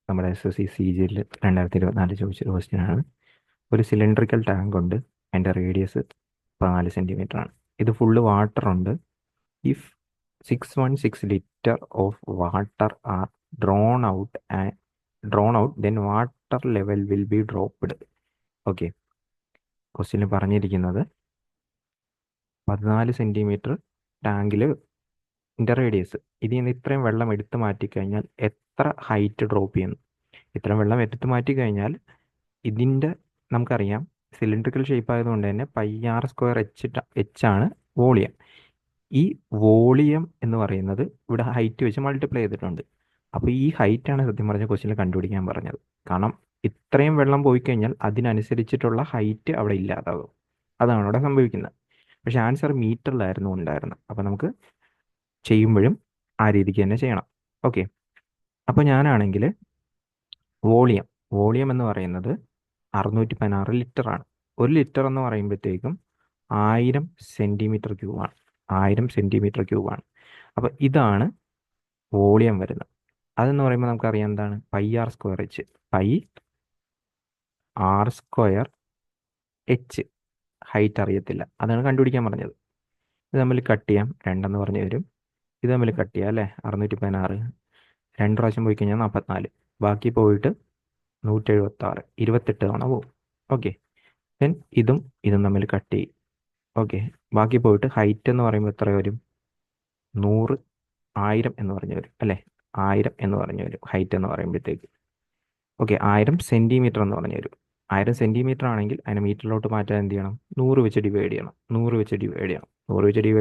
നമ്മുടെ SSC CGL 2024 ചോദിച്ചൊരു question ആണ്. ഒരു സിലിണ്ടറിക്കൽ ടാങ്ക് ഉണ്ട്, അതിൻ്റെ റേഡിയസ് 4 സെൻറ്റിമീറ്റർ ആണ്. ഇത് ഫുള്ള് വാട്ടർ ഉണ്ട്. If 616 litre of water are drawn out then water level will be dropped. Okay, ക്വസ്റ്റ്യനിൽ പറഞ്ഞിരിക്കുന്നത് 14 സെൻറ്റിമീറ്റർ ടാങ്കിൽ റേഡിയസ്, ഇതിൽ നിന്ന് ഇത്രയും വെള്ളം എടുത്തു മാറ്റിക്കഴിഞ്ഞാൽ എത്ര ഹൈറ്റ് ഡ്രോപ്പ് ചെയ്യുന്നു. ഇത്രയും വെള്ളം എടുത്തു മാറ്റിക്കഴിഞ്ഞാൽ ഇതിൻ്റെ നമുക്കറിയാം സിലിണ്ടറിക്കൽ ഷേപ്പ് ആയതുകൊണ്ട് തന്നെ πr² ആണ് വോളിയം. ഈ വോളിയം എന്ന് പറയുന്നത് ഇവിടെ ഹൈറ്റ് വെച്ച് മൾട്ടിപ്ലൈ ചെയ്തിട്ടുണ്ട്. അപ്പോൾ ഈ ഹൈറ്റാണ് സത്യം പറഞ്ഞ ക്വസ്റ്റ്യനിൽ കണ്ടുപിടിക്കാൻ പറഞ്ഞത്. കാരണം ഇത്രയും വെള്ളം പോയി കഴിഞ്ഞാൽ അതിനനുസരിച്ചിട്ടുള്ള ഹൈറ്റ് അവിടെ ഇല്ലാതാകും. അതാണ് അവിടെ സംഭവിക്കുന്നത്. പക്ഷെ ആൻസർ മീറ്ററിലായിരുന്നു ഉണ്ടായിരുന്നത്. അപ്പോൾ നമുക്ക് ചെയ്യുമ്പോഴും ആ രീതിക്ക് തന്നെ ചെയ്യണം. ഓക്കെ, അപ്പോൾ ഞാനാണെങ്കിൽ വോളിയം എന്ന് പറയുന്നത് 616 ലിറ്റർ ആണ്. 1 ലിറ്റർ എന്ന് പറയുമ്പോഴത്തേക്കും 1000 സെൻറ്റിമീറ്റർ ക്യൂബാണ്. 1000 സെൻറ്റിമീറ്റർ ക്യൂബാണ്. അപ്പോൾ ഇതാണ് വോളിയം വരുന്നത്. അതെന്ന് പറയുമ്പോൾ നമുക്കറിയാം എന്താണ് πr²h. πr²h ഹൈറ്റ് അറിയത്തില്ല, അതാണ് കണ്ടുപിടിക്കാൻ പറഞ്ഞത്. ഇത് തമ്മിൽ കട്ട് ചെയ്യാം, 2 പറഞ്ഞു തരും. ഇത് തമ്മിൽ കട്ട് ചെയ്യാം അല്ലേ, 616 2 പ്രാവശ്യം പോയി കഴിഞ്ഞാൽ 44, ബാക്കി പോയിട്ട് 176, 28 തവണ പോകും. ഓക്കെ, ദെൻ ഇതും തമ്മിൽ കട്ട് ചെയ്യും. ഓക്കെ, ബാക്കി പോയിട്ട് ഹൈറ്റ് എന്ന് പറയുമ്പോൾ എത്ര വരും? 100, 1000 എന്ന് പറഞ്ഞു വരും അല്ലേ, 1000 എന്ന് പറഞ്ഞു വരും ഹൈറ്റ് എന്ന് പറയുമ്പോഴത്തേക്ക്. ഓക്കെ, 1000 സെൻറ്റിമീറ്റർ എന്ന് പറഞ്ഞു വരും. 1000 സെൻറ്റിമീറ്റർ ആണെങ്കിൽ അതിനെ മീറ്ററിലോട്ട് മാറ്റാൻ എന്ത് ചെയ്യണം? 100 വെച്ച് ഡിവൈഡ് ചെയ്യണം. 100 വെച്ച് ഡിവൈഡ്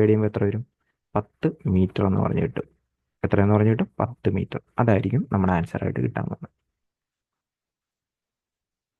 ചെയ്യുമ്പോൾ എത്ര വരും? 10 മീറ്റർ എന്ന് പറഞ്ഞു കിട്ടും. എത്രയെന്ന് പറഞ്ഞു കിട്ടും? 10 മീറ്റർ. അതായിരിക്കും നമ്മുടെ ആൻസർ ആയിട്ട് കിട്ടാൻ പോകുന്നത്.